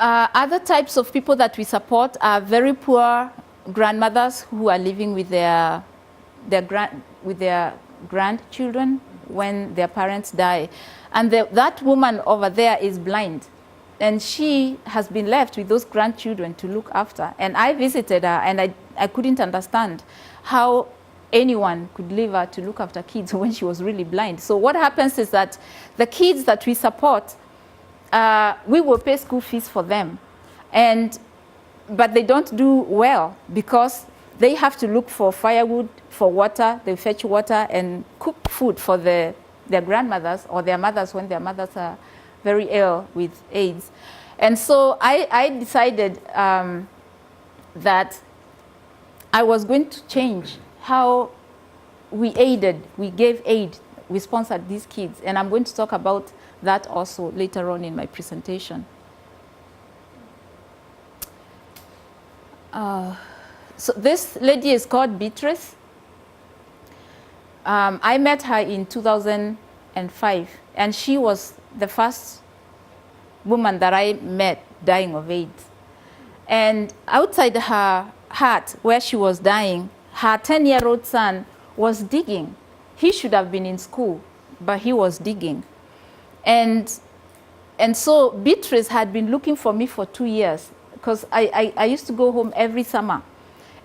Other types of people that we support are very poor grandmothers who are living with their grandchildren when their parents die. And that woman over there is blind. And she has been left with those grandchildren to look after. And I visited her, and I couldn't understand how anyone could leave her to look after kids when she was really blind. So what happens is that the kids that we support, we will pay school fees for them. But they don't do well because they have to look for firewood, for water. They fetch water and cook food for their grandmothers or their mothers when their mothers are very ill with AIDS. And so I decided that I was going to change how we gave aid, we sponsored these kids. And I'm going to talk about that also later on in my presentation. So this lady is called Beatrice. I met her in 2005, and she was the first woman that I met dying of AIDS. And outside her hut, where she was dying, her 10-year-old son was digging. He should have been in school, but he was digging. And so Beatrice had been looking for me for 2 years, because I used to go home every summer.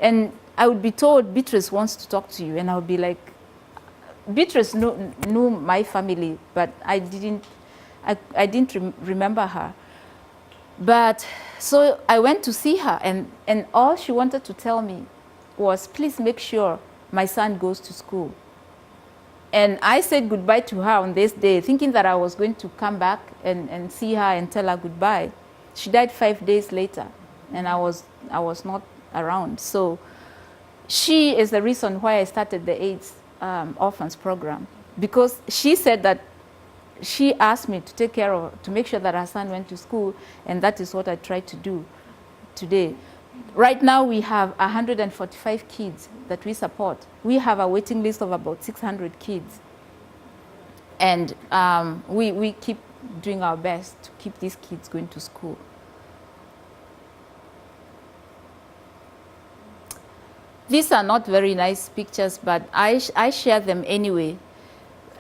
And I would be told, Beatrice wants to talk to you. And I would be like, Beatrice knew my family, but I didn't remember her. But so I went to see her, and all she wanted to tell me was, please make sure my son goes to school. And I said goodbye to her on this day, thinking that I was going to come back and see her and tell her goodbye. She died 5 days later, and I was not around. So she is the reason why I started the AIDS Orphans program, because she said that she asked me to take care of, to make sure that her son went to school, and that is what I try to do today. Right now we have 145 kids that we support. We have a waiting list of about 600 kids. And we keep doing our best to keep these kids going to school. These are not very nice pictures, but I share them anyway.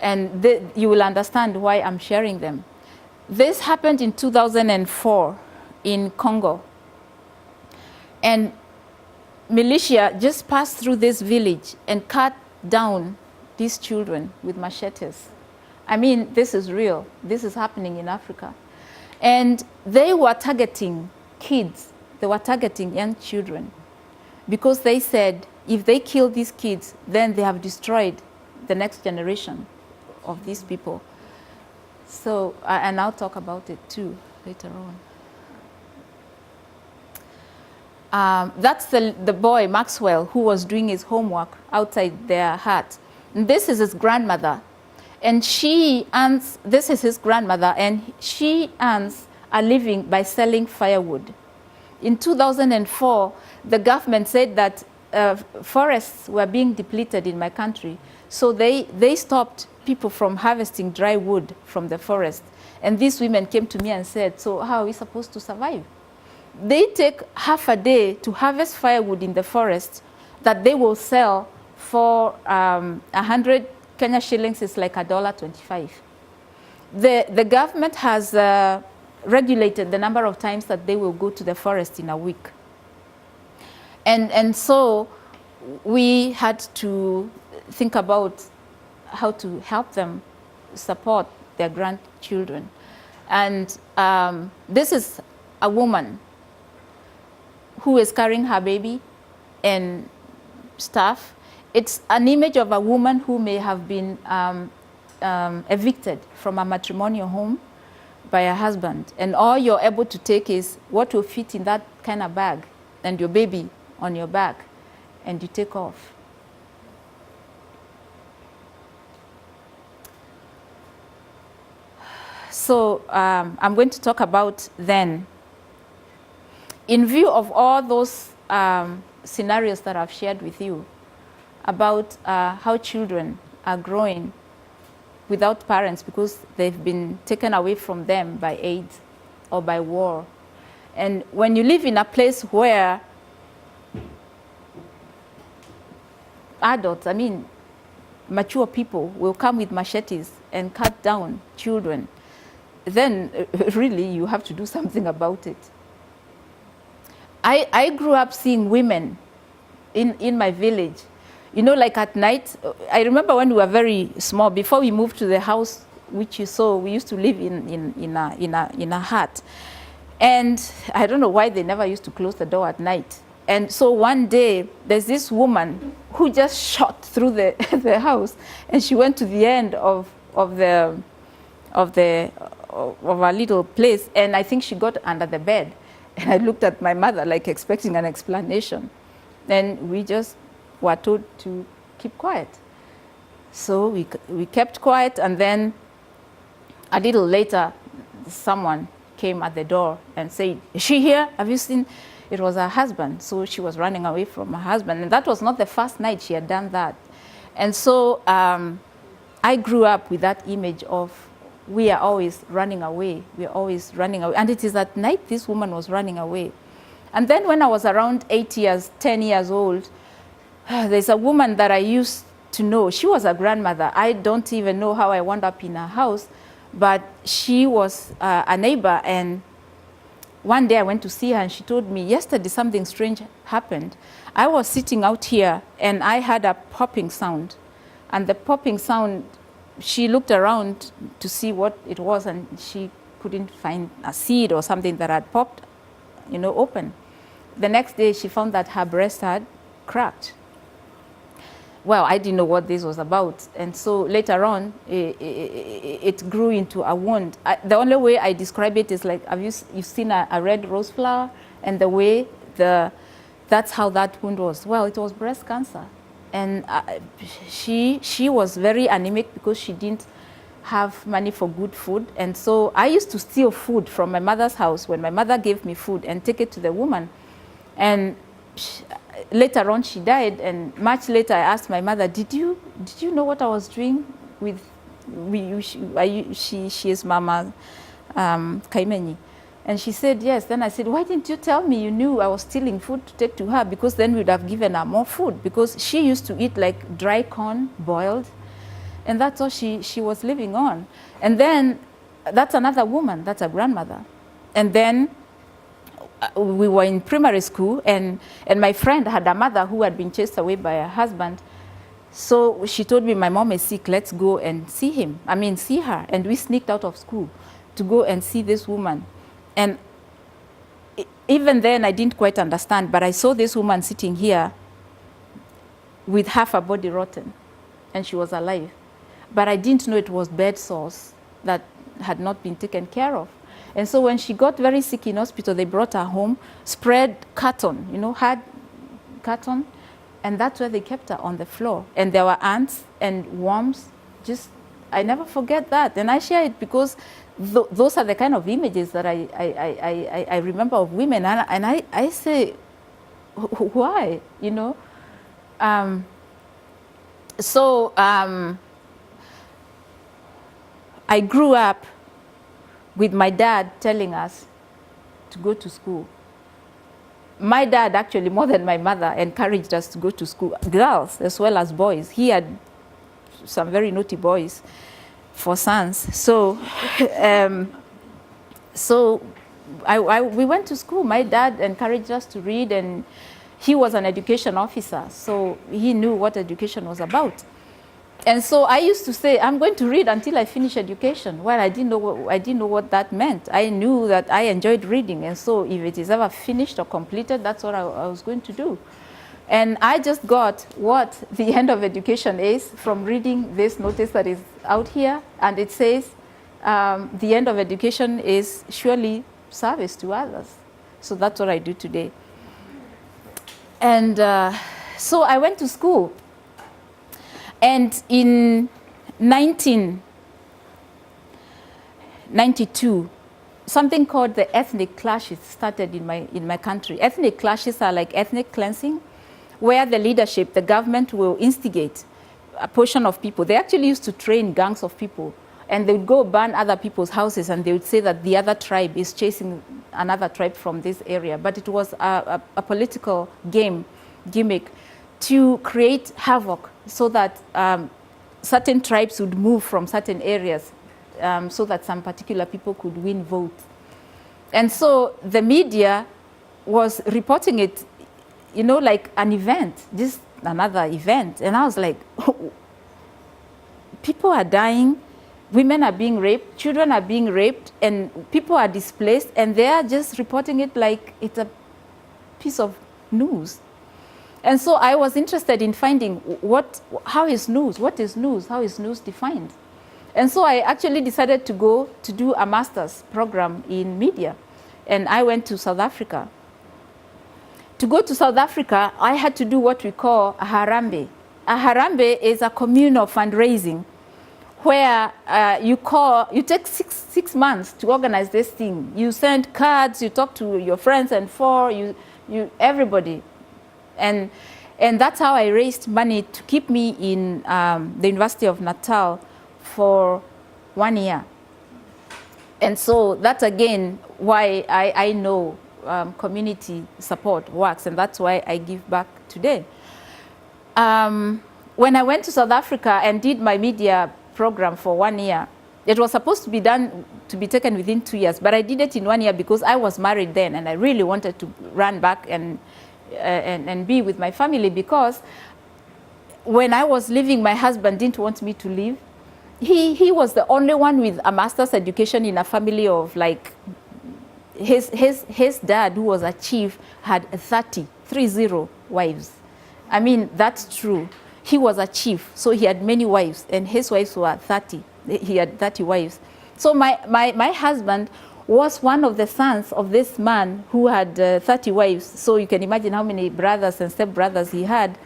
And you will understand why I'm sharing them. This happened in 2004 in Congo. And militia just passed through this village and cut down these children with machetes. I mean, this is real. This is happening in Africa. And they were targeting kids. They were targeting young children, because they said if they kill these kids, then they have destroyed the next generation of these people. So, and I'll talk about it too later on. That's the boy, Maxwell, who was doing his homework outside their hut. And this is his grandmother. And this is his grandmother, and she earns a living by selling firewood. In 2004, the government said that forests were being depleted in my country. So they stopped people from harvesting dry wood from the forest. And these women came to me and said, so how are we supposed to survive? They take half a day to harvest firewood in the forest that they will sell for 100 Kenya shillings, is like $1.25. The government has regulated the number of times that they will go to the forest in a week. And so we had to think about how to help them support their grandchildren. And this is a woman who is carrying her baby and stuff. It's an image of a woman who may have been evicted from a matrimonial home by her husband. And all you're able to take is what will fit in that kind of bag and your baby on your back, and you take off. So I'm going to talk about then, in view of all those scenarios that I've shared with you, about how children are growing without parents because they've been taken away from them by AIDS or by war. And when you live in a place where adults, I mean, mature people will come with machetes and cut down children, then really you have to do something about it. I grew up seeing women in my village. You know, like at night, I remember when we were very small, before we moved to the house which you saw, we used to live in a hut. And I don't know why they never used to close the door at night. And so one day, there's this woman who just shot through the house, and she went to the end of our little place, and I think she got under the bed. And I looked at my mother like expecting an explanation. And we just were told to keep quiet. So we kept quiet, and then a little later, someone came at the door and said, "Is she here? Have you seen?" It was her husband, so she was running away from her husband. And that was not the first night she had done that. And so I grew up with that image of we are always running away. We are always running away. And it is at night this woman was running away. And then when I was around 8 years, 10 years old, there's a woman that I used to know. She was a grandmother. I don't even know how I wound up in her house, but she was a neighbor. And one day I went to see her, and she told me, yesterday something strange happened. I was sitting out here, and I heard a popping sound. And the popping sound, she looked around to see what it was, and she couldn't find a seed or something that had popped, you know, open. The next day, she found that her breast had cracked. Well, I didn't know what this was about. And so later on, it grew into a wound. The only way I describe it is like, you've seen a red rose flower, and the way that's how that wound was. Well, it was breast cancer. And she was very anemic because she didn't have money for good food. And so I used to steal food from my mother's house when my mother gave me food and take it to the woman. And later on, she died, and much later I asked my mother, did you know what I was doing with she is Mama Kaimenyi? And she said yes. Then I said, why didn't you tell me you knew I was stealing food to take to her? Because then we'd have given her more food, because she used to eat like dry corn boiled, and that's all she was living on. And then that's another woman, that's a grandmother. And then we were in primary school, and my friend had a mother who had been chased away by her husband. So she told me, my mom is sick, let's go and see her. And we sneaked out of school to go and see this woman. And even then, I didn't quite understand, but I saw this woman sitting here with half her body rotten, and she was alive. But I didn't know it was bed sores that had not been taken care of. And so when she got very sick in hospital, they brought her home, spread cotton, hard cotton, and that's where they kept her on the floor. And there were ants and worms. I never forget that. And I share it because those are the kind of images that I remember of women. And I say, why, I grew up with my dad telling us to go to school. My dad, actually, more than my mother, encouraged us to go to school, girls as well as boys. He had some very naughty boys for sons. So, we went to school. My dad encouraged us to read, and he was an education officer, so he knew what education was about. And so I used to say, I'm going to read until I finish education. Well, I didn't know what that meant. I knew that I enjoyed reading, and so if it is ever finished or completed, that's what I was going to do. And I just got what the end of education is from reading this notice that is out here, and it says the end of education is surely service to others. So that's what I do today. And so I went to school. And in 1992, something called the ethnic clashes started in my country. Ethnic clashes are like ethnic cleansing, where the leadership, the government, will instigate a portion of people. They actually used to train gangs of people, and they would go burn other people's houses, and they would say that the other tribe is chasing another tribe from this area. But it was a political gimmick to create havoc so that certain tribes would move from certain areas so that some particular people could win votes. And so the media was reporting it, you know, like an event, just another event. And I was like, oh, people are dying, women are being raped, children are being raped, and people are displaced, and they are just reporting it like it's a piece of news. And so I was interested in finding how is news, what is news, how is news defined? And so I actually decided to go to do a master's program in media. And I went to South Africa. To go to South Africa, I had to do what we call a harambe. A harambe is a communal fundraising where you take six months to organize this thing. You send cards, you talk to your friends and everybody. And that's how I raised money to keep me in the University of Natal for 1 year. And so that's again why I know community support works, and that's why I give back today. When I went to South Africa and did my media program for 1 year, it was supposed to be taken within 2 years, but I did it in 1 year because I was married then, and I really wanted to run back and be with my family, because when I was leaving, my husband didn't want me to leave. He was the only one with a master's education in a family of like, his dad, who was a chief, had 30 wives. I mean, that's true. He was a chief, so he had many wives, and his wives were 30. He had 30 wives. So my husband was one of the sons of this man who had 30 wives. So you can imagine how many brothers and stepbrothers he had.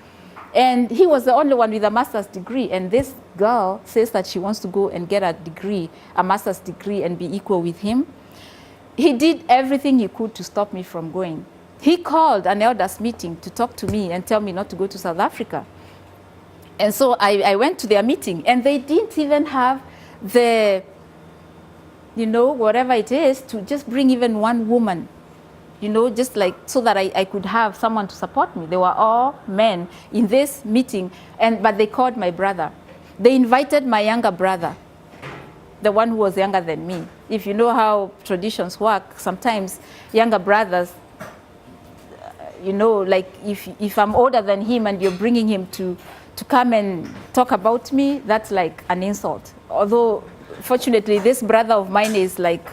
And he was the only one with a master's degree. And this girl says that she wants to go and get a degree, a master's degree, and be equal with him. He did everything he could to stop me from going. He called an elders meeting to talk to me and tell me not to go to South Africa. And so I went to their meeting, and they didn't even have the, you know, whatever it is, to just bring even one woman, you know, just like so that I could have someone to support me. They were all men in this meeting, but they called my brother. They invited my younger brother, the one who was younger than me. If you know how traditions work, sometimes younger brothers, you know, like if I'm older than him and you're bringing him to come and talk about me, that's like an insult. Although, fortunately, this brother of mine is like,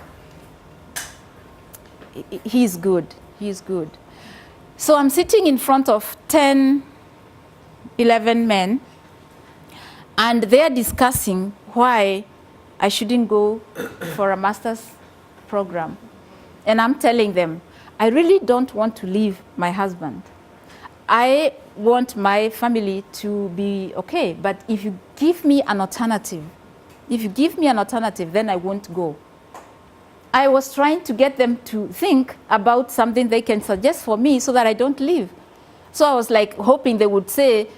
he's good. He's good. So I'm sitting in front of 10, 11 men, and they're discussing why I shouldn't go for a master's program. And I'm telling them, I really don't want to leave my husband. I want my family to be okay, but if you give me an alternative, then I won't go. I was trying to get them to think about something they can suggest for me so that I don't leave. So I was like hoping they would say,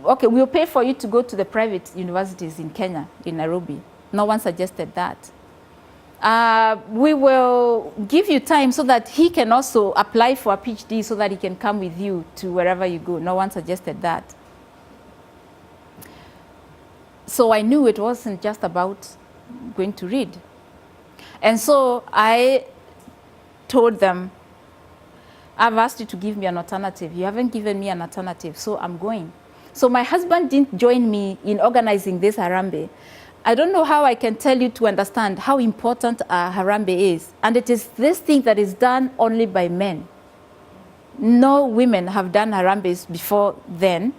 okay, we'll pay for you to go to the private universities in Kenya, in Nairobi. No one suggested that. We will give you time so that he can also apply for a PhD so that he can come with you to wherever you go. No one suggested that. So I knew it wasn't just about going to read. And so I told them, I've asked you to give me an alternative. You haven't given me an alternative, so I'm going. So my husband didn't join me in organizing this harambe. I don't know how I can tell you to understand how important a harambe is. And it is this thing that is done only by men. No women have done harambes before then.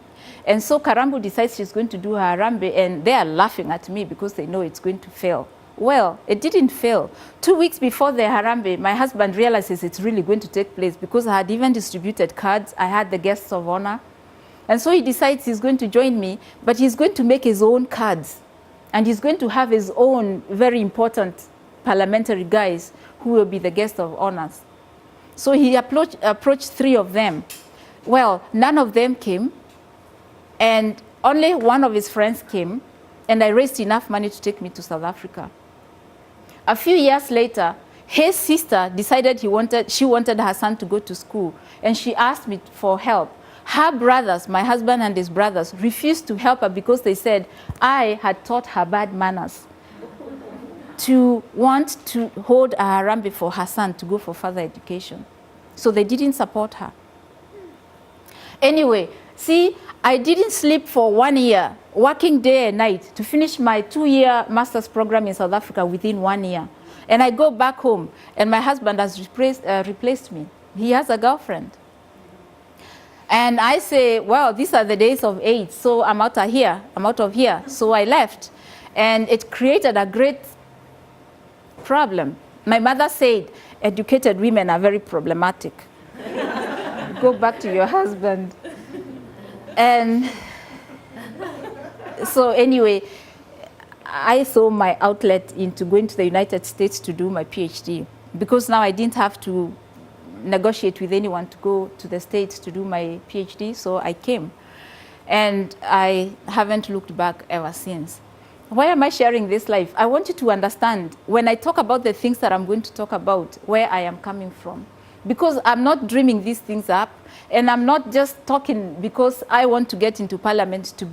And so Karambu decides she's going to do her harambe, and they are laughing at me because they know it's going to fail. Well, it didn't fail. 2 weeks before the harambe, my husband realizes it's really going to take place because I had even distributed cards. I had the guests of honor. And so he decides he's going to join me, but he's going to make his own cards. And he's going to have his own very important parliamentary guys who will be the guests of honors. So he approached 3 of them. Well, none of them came, and only one of his friends came, and I raised enough money to take me to South Africa. A few years later, his sister decided she wanted her son to go to school, and she asked me for help. Her brothers, my husband and his brothers, refused to help her because they said I had taught her bad manners to want to hold a Harambee for her son to go for further education. So they didn't support her. Anyway, see, I didn't sleep for 1 year, working day and night to finish my 2-year master's program in South Africa within 1 year. And I go back home, and my husband has replaced me. He has a girlfriend. And I say, well, these are the days of AIDS, so I'm out of here. So I left. And it created a great problem. My mother said, educated women are very problematic. Go back to your husband. And so anyway, I saw my outlet into going to the United States to do my PhD, because now I didn't have to negotiate with anyone to go to the States to do my PhD, so I came. And I haven't looked back ever since. Why am I sharing this life? I want you to understand, when I talk about the things that I'm going to talk about, where I am coming from. Because I'm not dreaming these things up, and I'm not just talking because I want to get into parliament to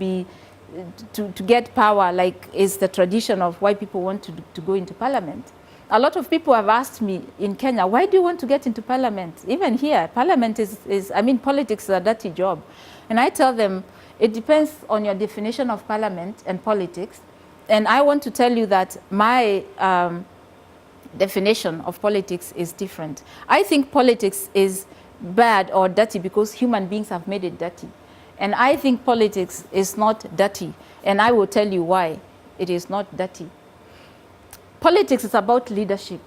get power, like is the tradition of why people want to go into parliament. A lot of people have asked me in Kenya, why do you want to get into parliament? Even here, parliament politics is a dirty job. And I tell them, it depends on your definition of parliament and politics. And I want to tell you that my definition of politics is different. I think politics is bad or dirty because human beings have made it dirty. And I think politics is not dirty. And I will tell you why it is not dirty. Politics is about leadership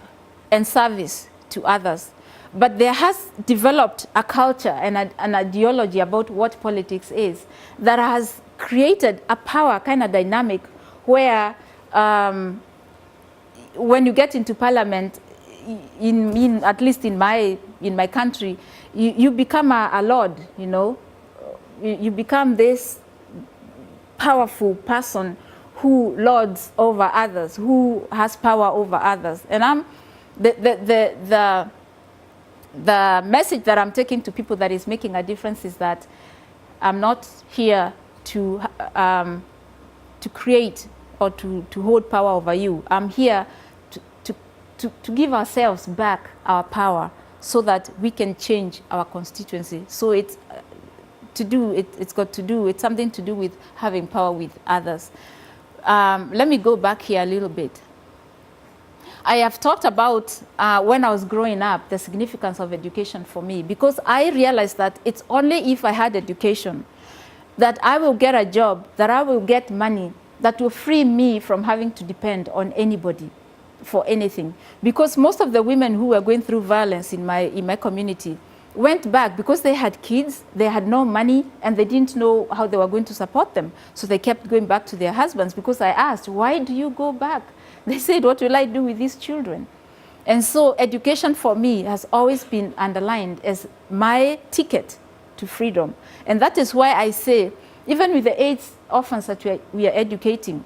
and service to others. But there has developed a culture and an ideology about what politics is that has created a power kind of dynamic where when you get into parliament, at least in my country, you become a lord, you know. You become this powerful person who lords over others, who has power over others. And the message that I'm taking to people that is making a difference is that I'm not here to create or to hold power over you. I'm here to give ourselves back our power so that we can change our constituency. So it's something to do with having power with others. Let me go back here a little bit. I have talked about when I was growing up, the significance of education for me, because I realized that it's only if I had education that I will get a job, that I will get money, that will free me from having to depend on anybody for anything. Because most of the women who were going through violence in my community went back because they had kids, they had no money, and they didn't know how they were going to support them. So they kept going back to their husbands, because I asked, why do you go back? They said, what will I do with these children? And so education for me has always been underlined as my ticket to freedom. And that is why I say, even with the AIDS orphans that we are educating,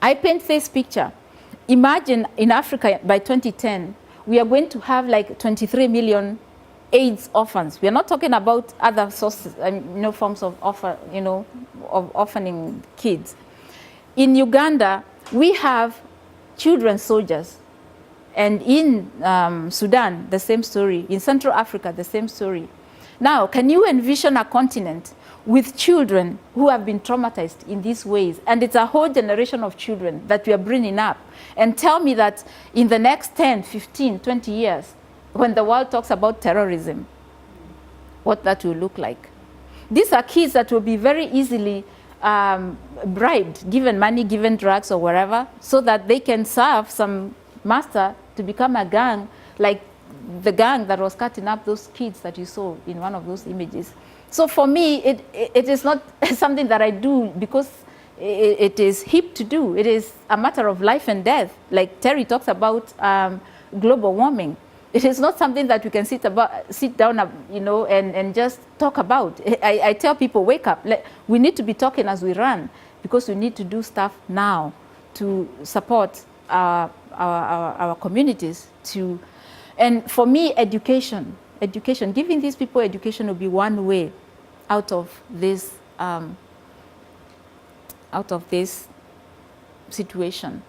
I paint this picture. Imagine in Africa by 2010, we are going to have like 23 million AIDS orphans. We are not talking about other sources, forms of orphaning kids. In Uganda, we have children soldiers. And in Sudan, the same story. In Central Africa, the same story. Now, can you envision a continent with children who have been traumatized in these ways? And it's a whole generation of children that we are bringing up. And tell me that in the next 10, 15, 20 years, when the world talks about terrorism, what that will look like. These are kids that will be very easily bribed, given money, given drugs or whatever, so that they can serve some master to become a gang, like the gang that was cutting up those kids that you saw in one of those images. So for me, it is not something that I do because it is hip to do. It is a matter of life and death. Like Terry talks about global warming. It is not something that we can sit down, and just talk about. I tell people, wake up. We need to be talking as we run, because we need to do stuff now to support our communities to, and for me, education, giving these people education will be one way out of this situation.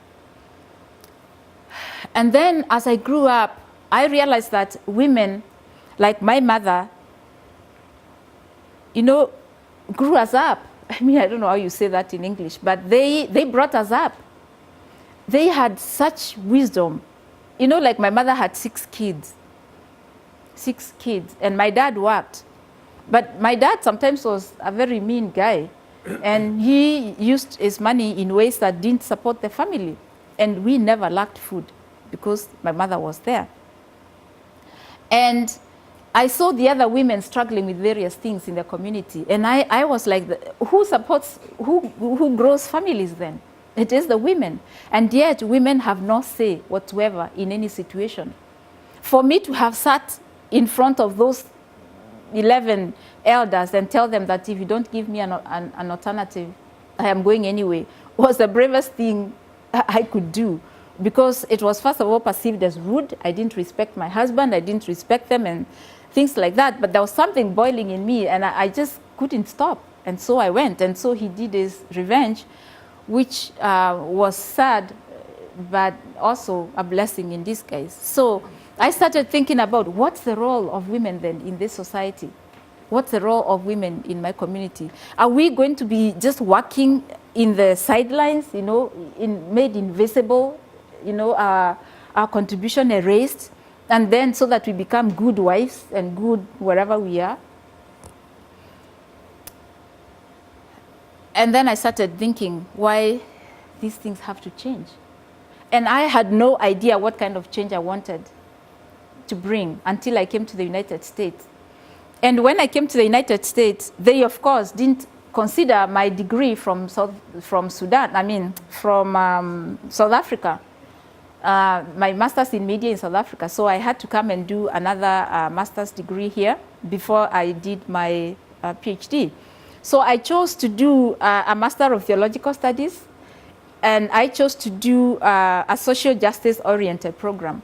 And then as I grew up, I realized that women, like my mother, you know, grew us up. I mean, I don't know how you say that in English, but they brought us up. They had such wisdom. You know, like my mother had 6 kids, and my dad worked. But my dad sometimes was a very mean guy, and he used his money in ways that didn't support the family. And we never lacked food because my mother was there. And I saw the other women struggling with various things in the community. And I was like, who grows families then? It is the women. And yet women have no say whatsoever in any situation. For me to have sat in front of those 11 elders and tell them that if you don't give me an alternative, I am going anyway, was the bravest thing I could do. Because it was first of all perceived as rude. I didn't respect my husband, I didn't respect them and things like that. But there was something boiling in me and I just couldn't stop. And so I went. And so he did his revenge, which was sad, but also a blessing in disguise. So I started thinking about what's the role of women then in this society? What's the role of women in my community? Are we going to be just working in the sidelines, you know, made invisible, you know, our contribution erased, and then so that we become good wives and good wherever we are? And then I started thinking why these things have to change. And I had no idea what kind of change I wanted to bring until I came to the United States. And when I came to the United States, they, of course, didn't consider my degree from Sudan, I mean, from South Africa, my master's in media in South Africa. So I had to come and do another master's degree here before I did my PhD. So I chose to do a Master of Theological Studies, and I chose to do a social justice-oriented program.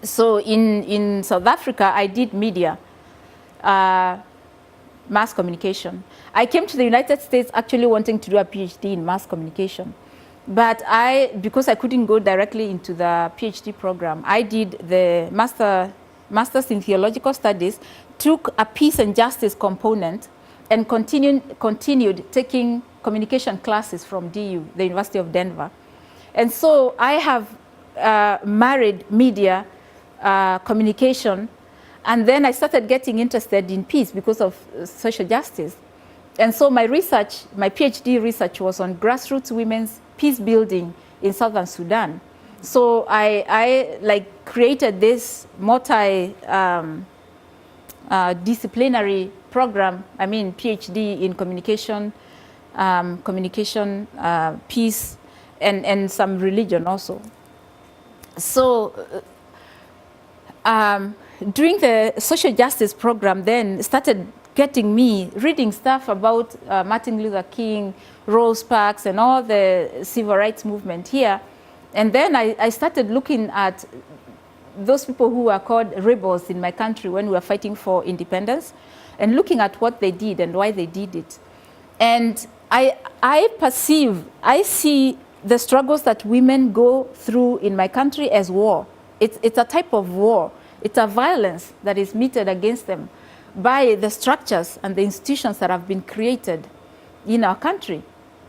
So in South Africa, I did media, mass communication. I came to the United States actually wanting to do a PhD in mass communication. But because I couldn't go directly into the PhD program, I did the Master's in Theological Studies, took a peace and justice component, and continued taking communication classes from DU, the University of Denver. And so I have married media, communication, and then I started getting interested in peace because of social justice. And so my research, my PhD research, was on grassroots women's peace building in southern Sudan. So I like created this disciplinary program, I mean PhD in communication, peace, and some religion also. So during the social justice program then started getting me reading stuff about Martin Luther King, Rosa Parks, and all the civil rights movement here. And then I started looking at those people who were called rebels in my country when we were fighting for independence, and looking at what they did and why they did it. And I see the struggles that women go through in my country as war. It's a type of war. It's a violence that is meted against them by the structures and the institutions that have been created in our country.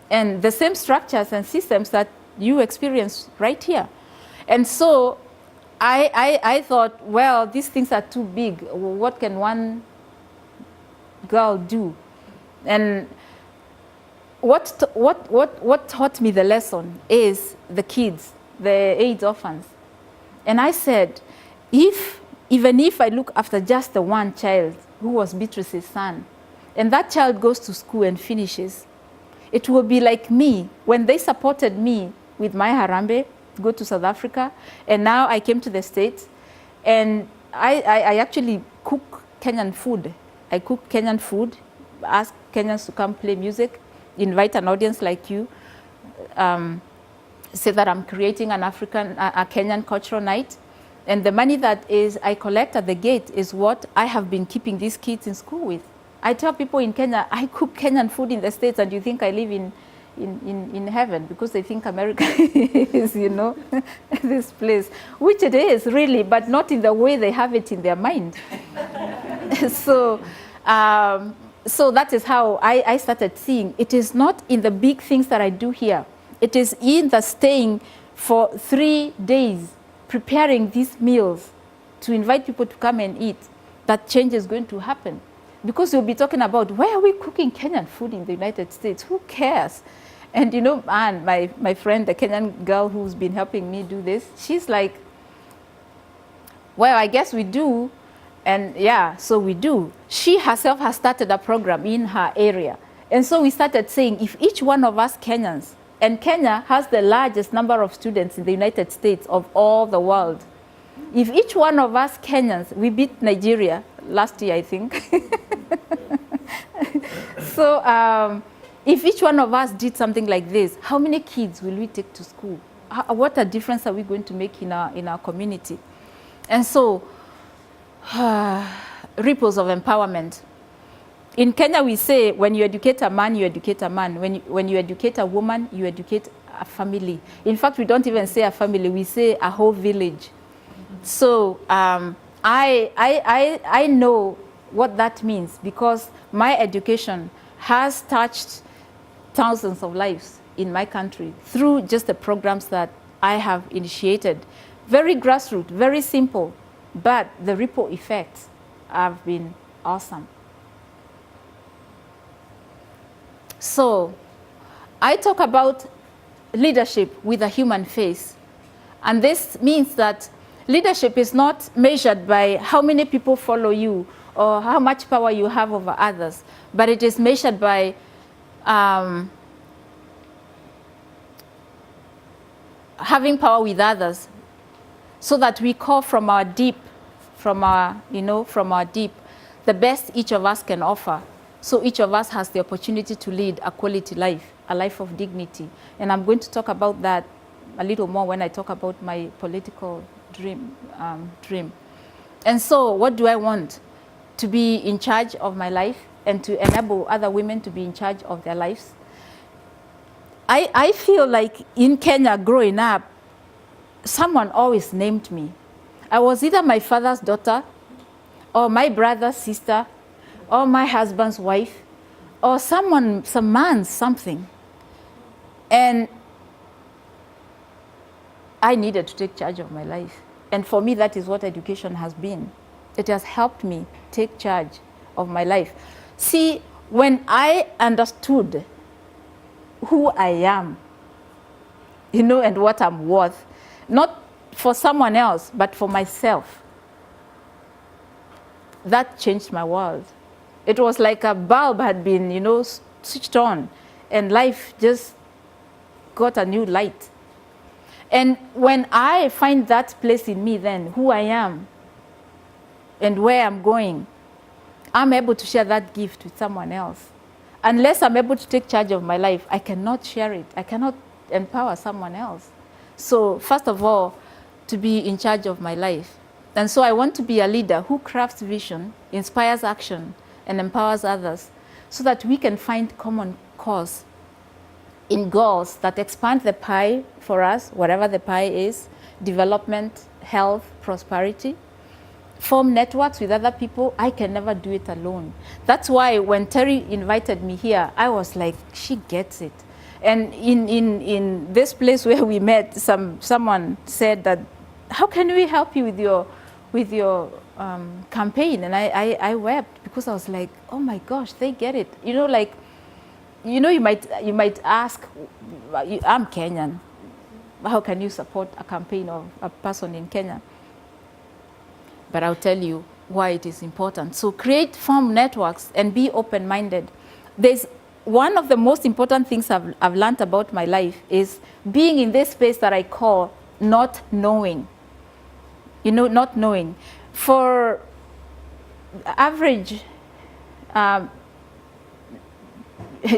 And the same structures and systems that you experience right here. And so I thought, well, these things are too big. What can one girl do? And what taught me the lesson is the kids, the AIDS orphans. And I said, even if I look after just the one child who was Beatrice's son, and that child goes to school and finishes, it will be like me when they supported me with my Harambe to go to South Africa, and now I came to the States, and I actually cook Kenyan food. I cook Kenyan food, ask Kenyans to come play music, invite an audience like you, say that I'm creating an a Kenyan cultural night. And the money that I collect at the gate is what I have been keeping these kids in school with. I tell people in Kenya, I cook Kenyan food in the States, and you think I live in heaven, because they think America is, you know, this place, which it is really, but not in the way they have it in their mind. So that is how I started seeing. It is not in the big things that I do here. It is in the staying for 3 days, preparing these meals to invite people to come and eat, that change is going to happen. Because you'll be talking about, why are we cooking Kenyan food in the United States? Who cares? And you know, Anne, my friend, the Kenyan girl who's been helping me do this, she's like, well, I guess we do. And yeah, so we do. She herself has started a program in her area. And so we started saying, if each one of us Kenyans, and Kenya has the largest number of students in the United States of all the world, if each one of us Kenyans, we beat Nigeria last year, I think. So if each one of us did something like this, how many kids will we take to school? What a difference are we going to make in our community? And so, ripples of empowerment. In Kenya, we say, when you educate a man, you educate a man. When you educate a woman, you educate a family. In fact, we don't even say a family, we say a whole village. So I know what that means, because my education has touched thousands of lives in my country through just the programs that I have initiated. Very grassroots, very simple, but the ripple effects have been awesome. So I talk about leadership with a human face. And this means that leadership is not measured by how many people follow you or how much power you have over others, but it is measured by having power with others, so that we call from our deep, the best each of us can offer. So each of us has the opportunity to lead a quality life, a life of dignity. And I'm going to talk about that a little more when I talk about my political dream. And so what do I want? To be in charge of my life and to enable other women to be in charge of their lives. I feel like in Kenya growing up, someone always named me. I was either my father's daughter, or my brother's sister, or my husband's wife, or some man's something. And I needed to take charge of my life. And for me, that is what education has been. It has helped me take charge of my life. See, when I understood who I am, and what I'm worth, not for someone else, but for myself, that changed my world. It was like a bulb had been, switched on, and life just got a new light. And when I find that place in me, then who I am and where I'm going, I'm able to share that gift with someone else. Unless I'm able to take charge of my life, I cannot share it. I cannot empower someone else. So first of all, to be in charge of my life. And so I want to be a leader who crafts vision, inspires action, and empowers others, so that we can find common cause in goals that expand the pie for us, whatever the pie is: development, health, prosperity. Form networks with other people. I can never do it alone. That's why when Terry invited me here, I was like, she gets it. And in this place where we met, someone said that, how can we help you with your campaign? And I wept, because I was like, oh my gosh, they get it. You might ask, I'm Kenyan. How can you support a campaign of a person in Kenya? But I'll tell you why it is important. So form networks and be open-minded. There's one of the most important things I've learned about my life is being in this space that I call not knowing. Not knowing. For average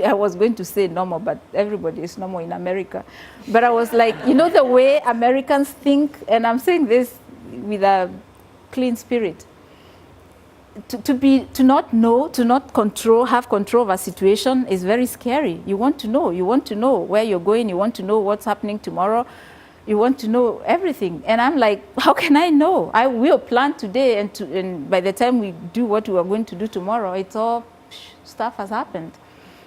I was going to say normal, but everybody is normal in America. But I was like, you know, the way Americans think, and I'm saying this with a clean spirit, to not know, to not have control of a situation is very scary. You want to know where you're going, you want to know what's happening tomorrow, you want to know everything. And I'm like, how can I know? I will plan today, and by the time we do what we are going to do tomorrow, it's all stuff has happened.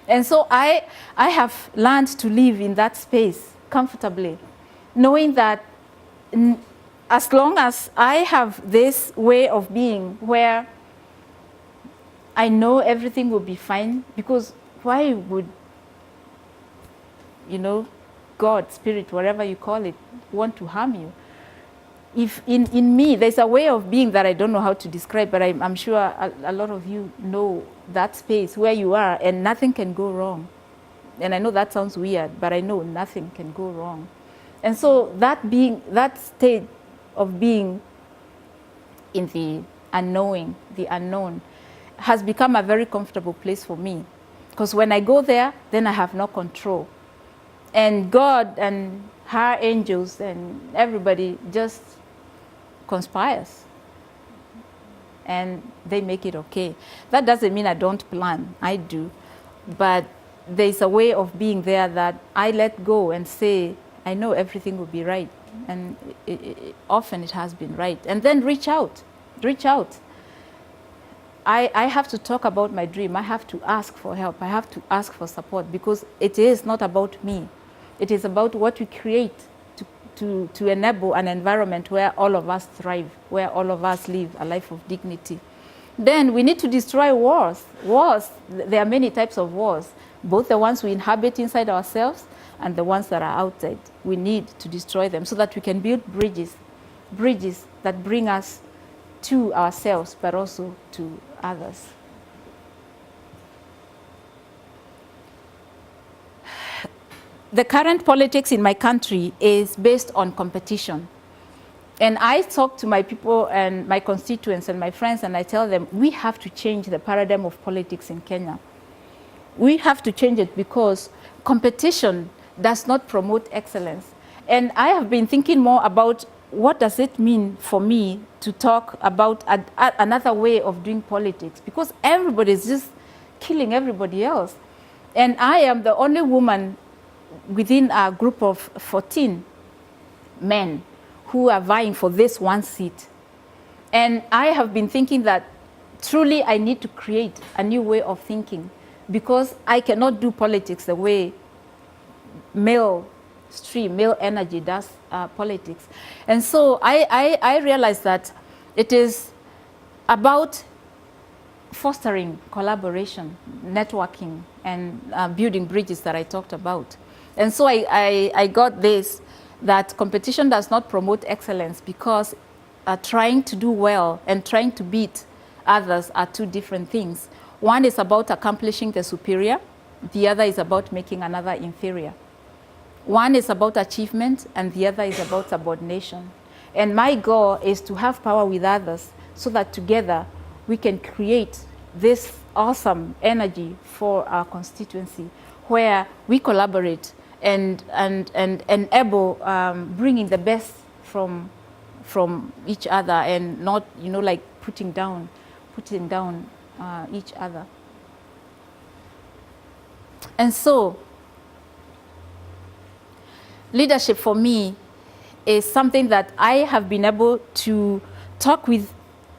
And so I have learned to live in that space comfortably, knowing that as long as I have this way of being where I know everything will be fine, because why would, you know, God, spirit, whatever you call it, want to harm you? If in me, there's a way of being that I don't know how to describe, but I'm sure a lot of you know that space where you are and nothing can go wrong. And I know that sounds weird, but I know nothing can go wrong. And so that state of being in the unknowing, the unknown, has become a very comfortable place for me. Because when I go there, then I have no control. And God and her angels and everybody just conspires. And they make it okay. That doesn't mean I don't plan. I do. But there's a way of being there that I let go and say, I know everything will be right. And often it has been right. And then reach out. Reach out. I have to talk about my dream. I have to ask for help. I have to ask for support, because it is not about me. It is about what we create to enable an environment where all of us thrive, where all of us live a life of dignity. Then we need to destroy wars. Wars, there are many types of wars, both the ones we inhabit inside ourselves and the ones that are outside. We need to destroy them so that we can build bridges that bring us to ourselves, but also to others. The current politics in my country is based on competition. And I talk to my people and my constituents and my friends, and I tell them, we have to change the paradigm of politics in Kenya. We have to change it because competition does not promote excellence. And I have been thinking more about what does it mean for me to talk about another way of doing politics, because everybody is just killing everybody else. And I am the only woman within a group of 14 men who are vying for this one seat. And I have been thinking that truly I need to create a new way of thinking, because I cannot do politics the way male energy does politics. And so I realized that it is about fostering collaboration, networking, and building bridges that I talked about. And so I got this, that competition does not promote excellence, because trying to do well and trying to beat others are two different things. One is about accomplishing the superior, the other is about making another inferior. One is about achievement, and the other is about subordination. And my goal is to have power with others so that together we can create this awesome energy for our constituency, where we collaborate and enable bringing the best from each other, and not, you know, like putting down each other. And so leadership for me is something that I have been able to talk with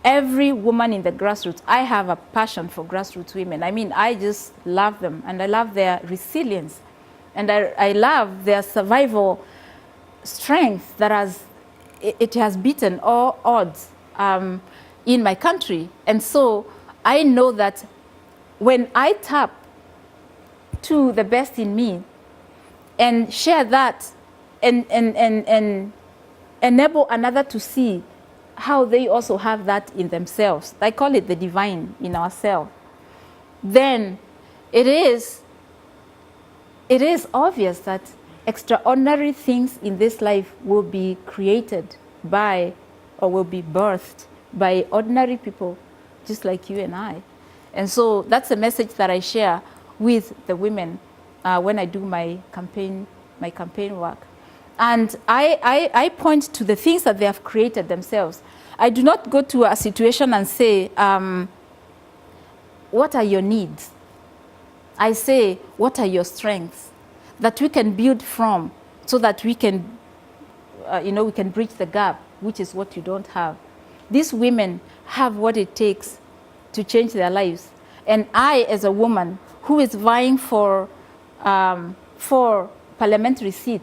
every woman in the grassroots. I have a passion for grassroots women. I mean, I just love them, and I love their resilience, and I love their survival strength that it has beaten all odds in my country. And so I know that when I tap to the best in me and share that, and enable another to see how they also have that in themselves, I call it the divine in ourselves, then it is obvious that extraordinary things in this life will be created by, or will be birthed by, ordinary people just like you and I. And so that's a message that I share with the women when I do my campaign work. And I point to the things that they have created themselves. I do not go to a situation and say, what are your needs? I say, what are your strengths that we can build from so that we can, we can bridge the gap, which is what you don't have. These women have what it takes to change their lives. And I, as a woman who is vying for parliamentary seat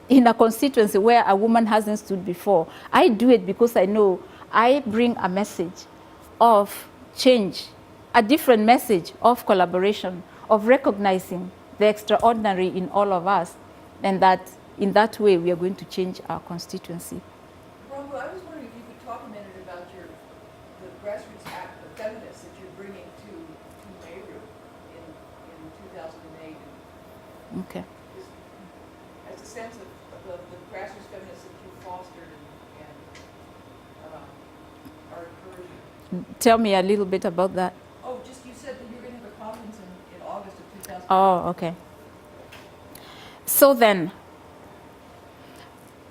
in a constituency where a woman hasn't stood before, I do it because I know I bring a message of change, a different message of collaboration, of recognizing the extraordinary in all of us, and that in that way we are going to change our constituency. Karambu, I was wondering if you could talk a minute about the grassroots act, the feminists that you're bringing to Meru in 2008. Okay. As a sense of the grassroots feminists that you fostered and are encouraging. Tell me a little bit about that. Oh, just you said that you were going to have a conference in August of 2008. Oh, okay. So then,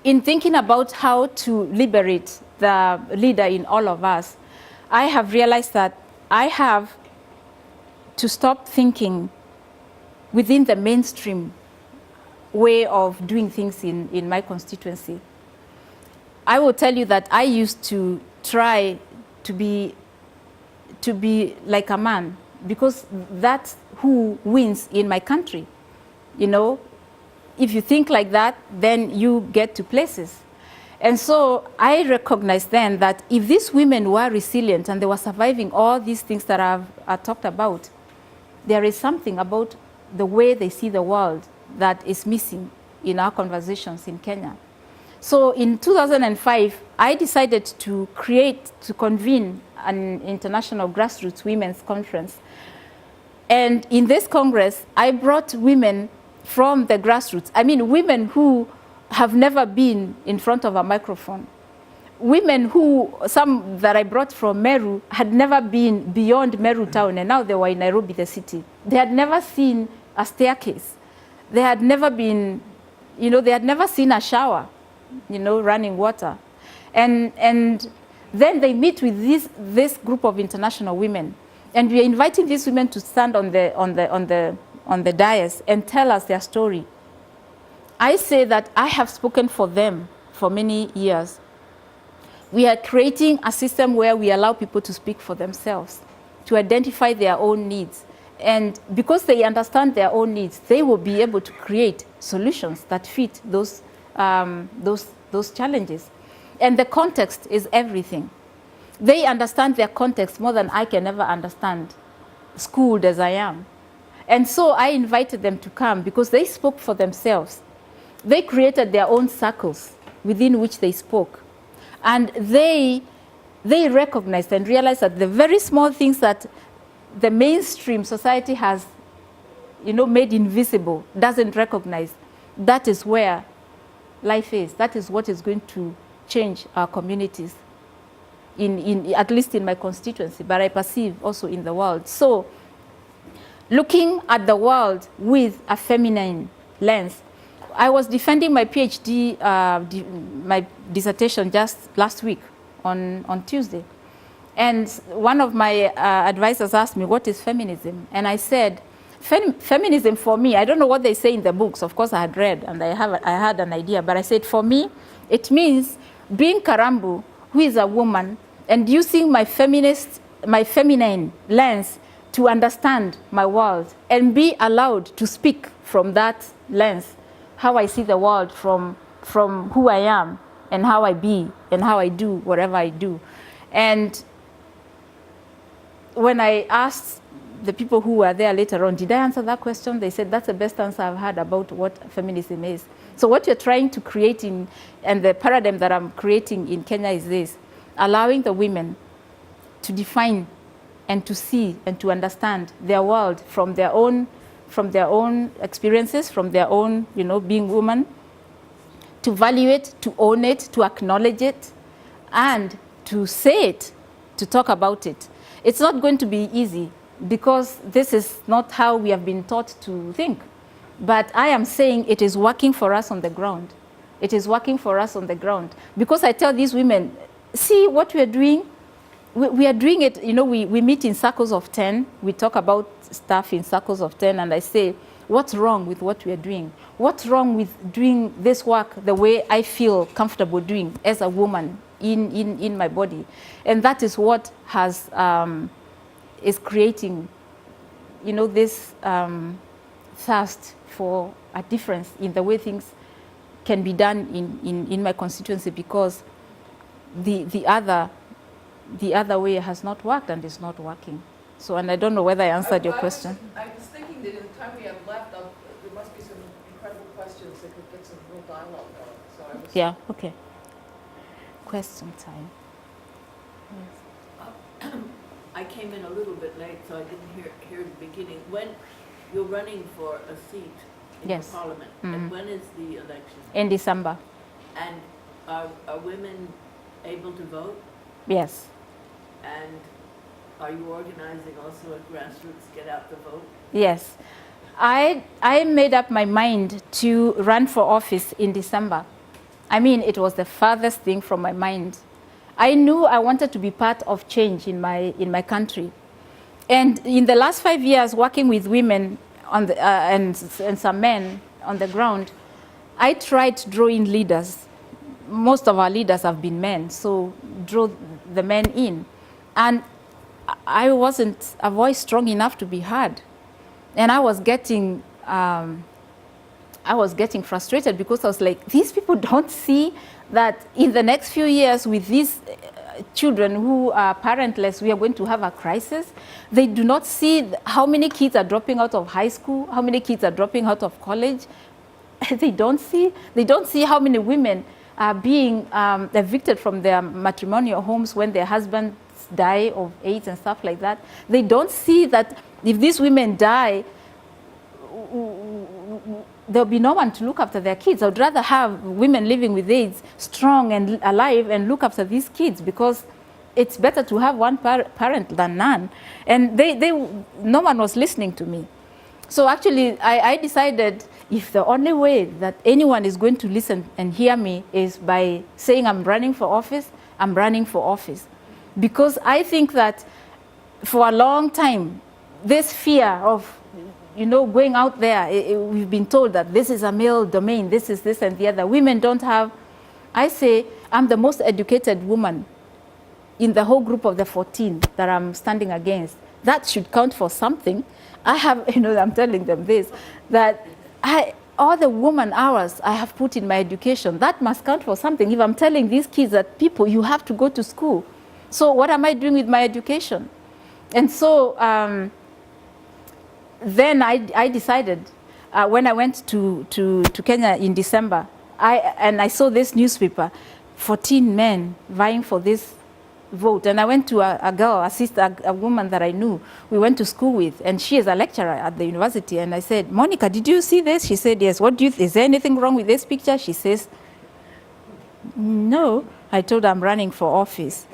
in thinking about how to liberate the leader in all of us, I have realized that I have to stop thinking within the mainstream way of doing things in my constituency. I will tell you that I used to try to be like a man, because that's who wins in my country. You know, if you think like that, then you get to places. And so I recognized then that if these women were resilient and they were surviving all these things that I've talked about, there is something about the way they see the world that is missing in our conversations in Kenya. So in 2005, I decided to convene an international grassroots women's conference. And in this Congress, I brought women from the grassroots. I mean, women who have never been in front of a microphone. Women who, some that I brought from Meru, had never been beyond Meru town, and now they were in Nairobi, the city. They had never seen a staircase. They had never been, they had never seen a shower, running water. And then they meet with this group of international women. And we are inviting these women to stand on the dais and tell us their story. I say that I have spoken for them for many years. We are creating a system where we allow people to speak for themselves, to identify their own needs. And because they understand their own needs, they will be able to create solutions that fit those challenges. And the context is everything. They understand their context more than I can ever understand, schooled as I am. And so I invited them to come because they spoke for themselves. They created their own circles within which they spoke. And they recognized and realized that the very small things that the mainstream society has, made invisible, doesn't recognize, that is where life is. That is what is going to change our communities, at least in my constituency, but I perceive also in the world. So, looking at the world with a feminine lens, I was defending my PhD, my dissertation just last week on Tuesday. And one of my advisors asked me, what is feminism? And I said, feminism for me, I don't know what they say in the books. Of course, I had read and I had an idea. But I said, for me, it means being Karambu, who is a woman, and using my feminine lens to understand my world and be allowed to speak from that lens, how I see the world from who I am and how I be and how I do whatever I do. And when I asked the people who were there later on, did I answer that question? They said, that's the best answer I've had about what feminism is. So what you're trying to create and the paradigm that I'm creating in Kenya is this: allowing the women to define and to see and to understand their world from their own experiences, from their own, being woman, to value it, to own it, to acknowledge it, and to say it, to talk about it. It's not going to be easy. because this is not how we have been taught to think. But I am saying it is working for us on the ground. It is working for us on the ground. Because I tell these women, see what we are doing? We are doing it, you know, we meet in circles of 10. We talk about stuff in circles of 10, and I say, what's wrong with what we are doing? What's wrong with doing this work the way I feel comfortable doing as a woman in my body? And that is what has, is creating, you know, this thirst for a difference in the way things can be done in my constituency, because the other way has not worked and is not working. So, and I don't know whether I answered your question. I was thinking that in the time we have left, there must be some incredible questions that could get some real dialogue going. So I was. Yeah, okay. Question time. I came in a little bit late, so I didn't hear the beginning. When you're running for a seat in Yes. the parliament, Mhm. and when is the election? In December. And are women able to vote? Yes. And are you organizing also a grassroots get out the vote? Yes. I made up my mind to run for office in December. I mean, it was the farthest thing from my mind. I knew I wanted to be part of change in my country. And in the last 5 years, working with women on the, and some men on the ground, I tried to draw in leaders. Most of our leaders have been men, so draw the men in. And I wasn't a voice strong enough to be heard. And I was getting frustrated, because I was like, these people don't see that in the next few years with these children who are parentless, we are going to have a crisis. They do not see how many kids are dropping out of high school, how many kids are dropping out of college. They don't see how many women are being evicted from their matrimonial homes when their husbands die of AIDS and stuff like that. They don't see that if these women die, there'll be no one to look after their kids. I would rather have women living with AIDS strong and alive and look after these kids, because it's better to have one parent than none. And no one was listening to me. So actually, I decided, if the only way that anyone is going to listen and hear me is by saying I'm running for office, I'm running for office. Because I think that for a long time, this fear of, you know, going out there, we've been told that this is a male domain, this is this and the other. Women don't have, I say, I'm the most educated woman in the whole group of the 14 that I'm standing against. That should count for something. I have, you know, I'm telling them this, that all the woman hours I have put in my education, that must count for something. If I'm telling these kids that people, you have to go to school. So what am I doing with my education? And so then I decided, when I went to Kenya in December, I saw this newspaper, 14 men vying for this vote. And I went to a girl, a sister, a woman that I knew, we went to school with, and she is a lecturer at the university. And I said, Monica, did you see this? She said, yes. What do you is there anything wrong with this picture? She says, no. I told her I'm running for office.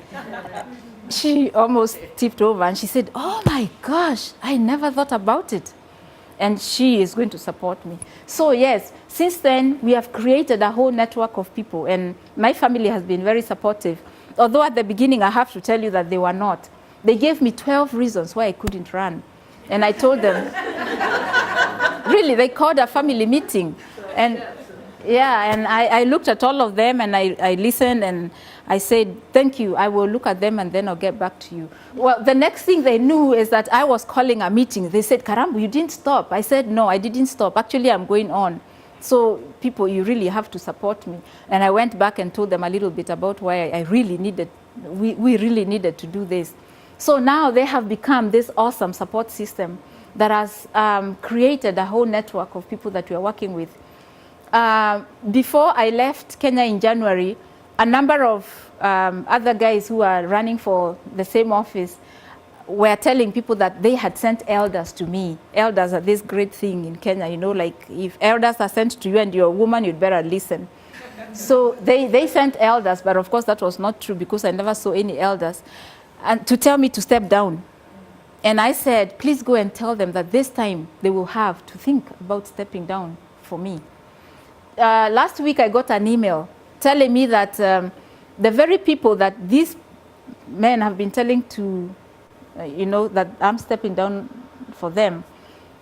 She almost tipped over and she said, oh my gosh, I never thought about it. And she is going to support me. So yes, since then we have created a whole network of people, and my family has been very supportive. Although at the beginning I have to tell you that they were not. They gave me 12 reasons why I couldn't run. And I told them, really, they called a family meeting. And yeah, and I looked at all of them and I listened and I said, thank you, I will look at them and then I'll get back to you. Well, the next thing they knew is that I was calling a meeting. They said, Karambu, you didn't stop. I said, no, I didn't stop. Actually, I'm going on. So people, you really have to support me. And I went back and told them a little bit about why I really needed, we really needed to do this. So now they have become this awesome support system that has created a whole network of people that we are working with. Before I left Kenya in January, a number of other guys who are running for the same office were telling people that they had sent elders to me. Elders are this great thing in Kenya, you know, like if elders are sent to you and you're a woman, you'd better listen. So they sent elders, but of course that was not true because I never saw any elders, and to tell me to step down. And I said, please go and tell them that this time they will have to think about stepping down for me. Last week I got an email telling me that the very people that these men have been telling to, that I'm stepping down for them,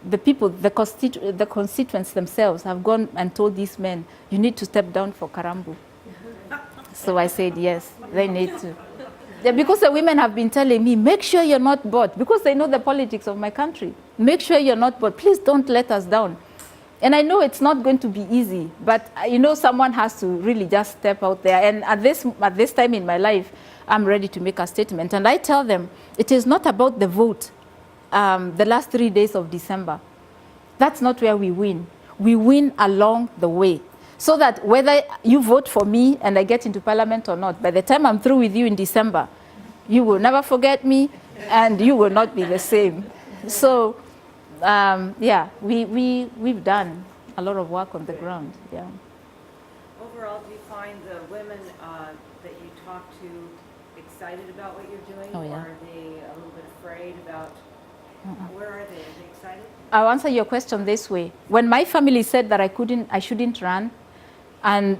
the people, the constituents themselves have gone and told these men, you need to step down for Karambu. So I said, yes, they need to. Yeah, because the women have been telling me, make sure you're not bought, because they know the politics of my country. Make sure you're not bought. Please don't let us down. And I know it's not going to be easy, but someone has to really just step out there. And at this time in my life, I'm ready to make a statement. And I tell them, it is not about the vote, the last 3 days of December. That's not where we win. We win along the way. So that whether you vote for me and I get into parliament or not, by the time I'm through with you in December, you will never forget me and you will not be the same. So, we've done a lot of work on the ground. Yeah. Overall, do you find the women that you talk to excited about what you're doing? Oh, yeah. Or are they a little bit afraid about, where are they? Are they excited? I'll answer your question this way. When my family said that I shouldn't run, and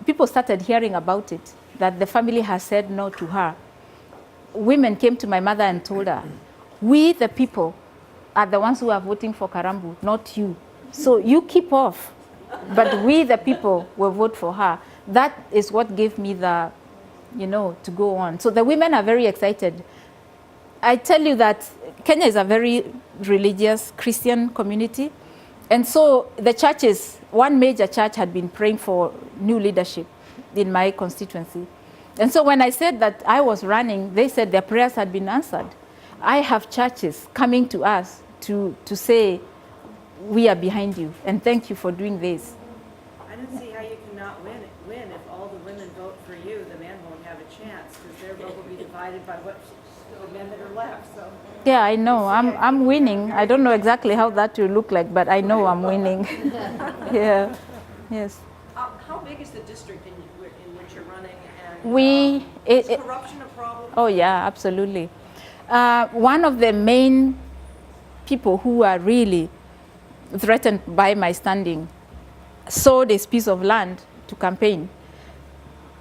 people started hearing about it, that the family has said no to her. Women came to my mother and told her, we the people are the ones who are voting for Karambu, not you. So you keep off, but we the people will vote for her. That is what gave me the, to go on. So the women are very excited. I tell you that Kenya is a very religious Christian community. And so the churches, one major church had been praying for new leadership in my constituency. And so when I said that I was running, they said their prayers had been answered. I have churches coming to us to say, we are behind you, and thank you for doing this. I don't see how you cannot win if all the women vote for you. The men won't have a chance because their vote will be divided by what the men that are left. So. Yeah, I know. I'm winning. I don't know exactly how that will look like, but I know I'm winning. Yeah. Yes. How big is the district in which you're running? And is corruption a problem? Oh yeah, absolutely. One of the main people who are really threatened by my standing sold this piece of land to campaign.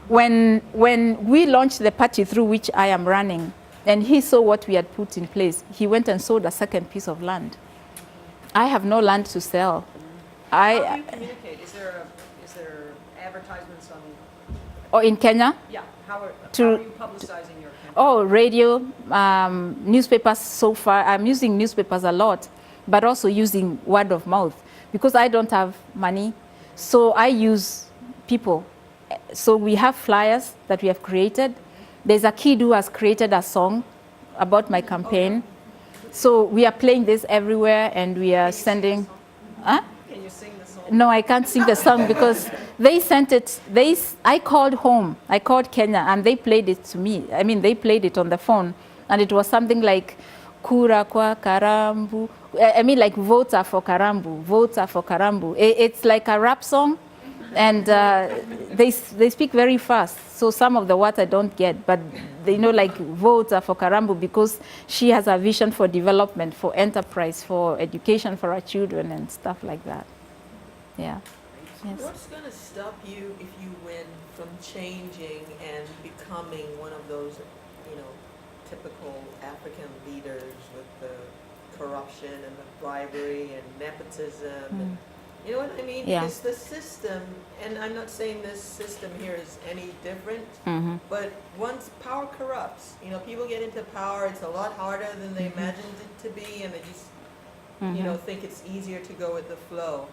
When we launched the party through which I am running, and he saw what we had put in place, he went and sold a second piece of land. I have no land to sell. How do you communicate? Is there advertisements on? Oh, in Kenya? Yeah. How are you publicizing your campaign? Oh, radio, newspapers so far. I'm using newspapers a lot, but also using word of mouth because I don't have money. So I use people. So we have flyers that we have created. There's a kid who has created a song about my campaign. So we are playing this everywhere and we are sending. Huh? Can you sing the song? No, I can't sing the song because they sent it. I called home. I called Kenya and they played it to me. I mean, they played it on the phone. And it was something like, Kura kwa Karambu. I mean, like, votes are for Karambu. Votes are for Karambu. It's like a rap song. And they speak very fast. So some of the words I don't get. But they know, like, votes are for Karambu because she has a vision for development, for enterprise, for education for our children and stuff like that. Yeah. Yes. What's going to stop you if you win from changing and becoming one of those, typical African leaders with the corruption and the bribery and nepotism? And, you know what I mean? Yeah. It's the system, and I'm not saying this system here is any different, but once power corrupts, people get into power, it's a lot harder than they imagined it to be, and they just, think it's easier to go with the flow.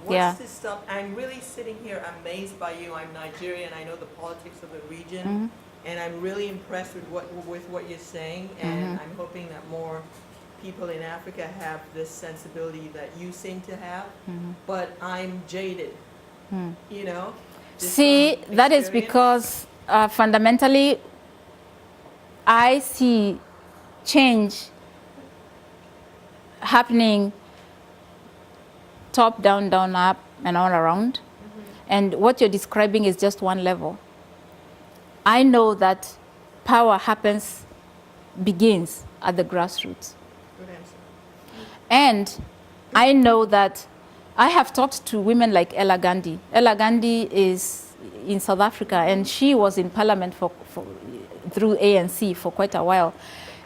What's to stop? I'm really sitting here amazed by you. I'm Nigerian. I know the politics of the region, and I'm really impressed with what you're saying. And I'm hoping that more people in Africa have this sensibility that you seem to have. But I'm jaded. See, that is because fundamentally, I see change happening top, down, down, up, and all around. And what you're describing is just one level. I know that power happens begins at the grassroots. Good answer. And I know that I have talked to women like Ella Gandhi. Ella Gandhi is in South Africa, and she was in parliament through ANC for quite a while.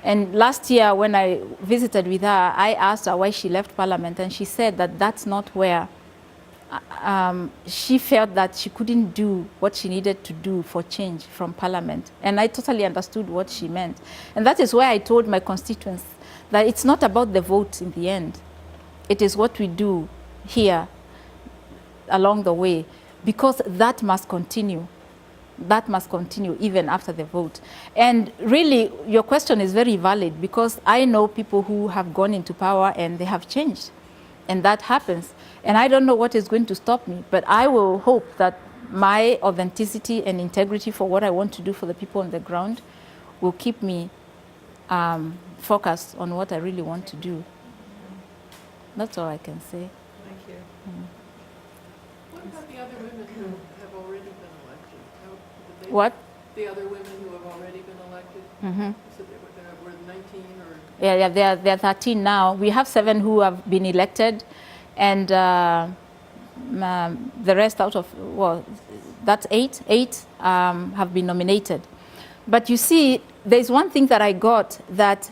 And last year when I visited with her, I asked her why she left parliament, and she said that that's not where she felt that she couldn't do what she needed to do for change from parliament. And I totally understood what she meant. And that is why I told my constituents that it's not about the vote in the end. It is what we do here along the way, because that must continue. That must continue even after the vote. And really, your question is very valid, because I know people who have gone into power and they have changed. And that happens. And I don't know what is going to stop me, but I will hope that my authenticity and integrity for what I want to do for the people on the ground will keep me focused on what I really want to do. That's all I can say. Thank you. What about the other women who have already been elected? Did they- What? The other women who have already been elected? Mm-hmm. So there were 19 or? Yeah, there are 13 now. We have 7 who have been elected, and the rest out of, well, that's 8. 8 have been nominated. But you see, there's one thing that I got, that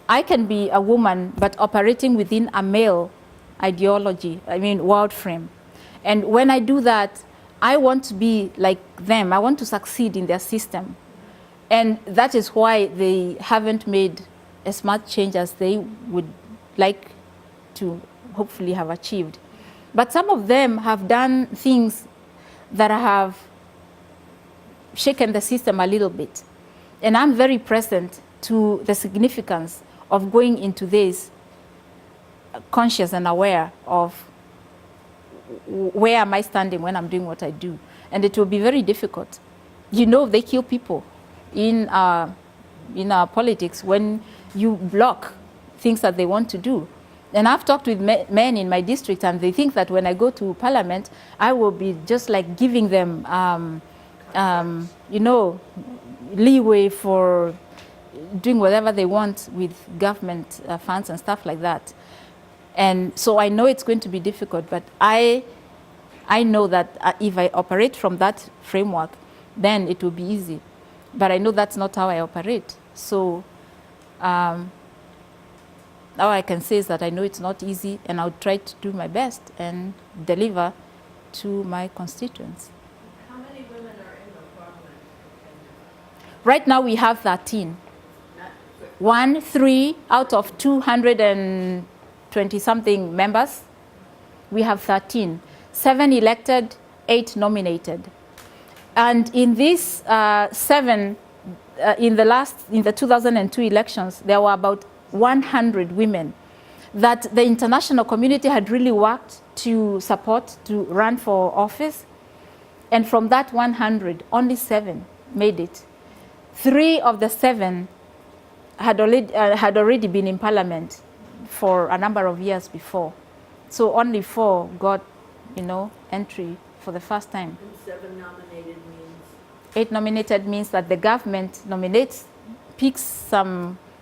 I can be a woman but operating within a male ideology, world frame. And when I do that, I want to be like them. I want to succeed in their system. And that is why they haven't made as much change as they would like to hopefully have achieved. But some of them have done things that have shaken the system a little bit. And I'm very present to the significance of going into this conscious and aware of where am I standing when I'm doing what I do. And it will be very difficult. You know, they kill people in our politics when you block things that they want to do. And I've talked with men in my district, and they think that when I go to parliament, I will be just like giving them, leeway for doing whatever they want with government funds and stuff like that. And so I know it's going to be difficult, but I know that if I operate from that framework, then it will be easy. But I know that's not how I operate. So all I can say is that I know it's not easy, and I'll try to do my best and deliver to my constituents. How many women are in the parliament in Kenya? Right now we have 13. 3 out of 220-something members. We have 13. 7 elected, 8 nominated. And in these 7, in the 2002 elections, there were about 100 women that the international community had really worked to support to run for office. And from that 100, only 7 made it. 3 of the 7 had already been in parliament for a number of years before. So only 4 got, entry for the first time. And 7 nominated means? 8 nominated means that the government picks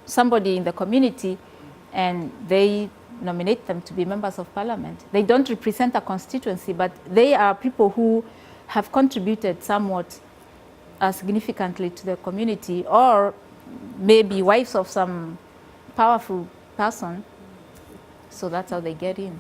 somebody in the community, and they nominate them to be members of parliament. They don't represent a constituency, but they are people who have contributed somewhat significantly to the community, or maybe wives of some powerful person. So that's how they get in.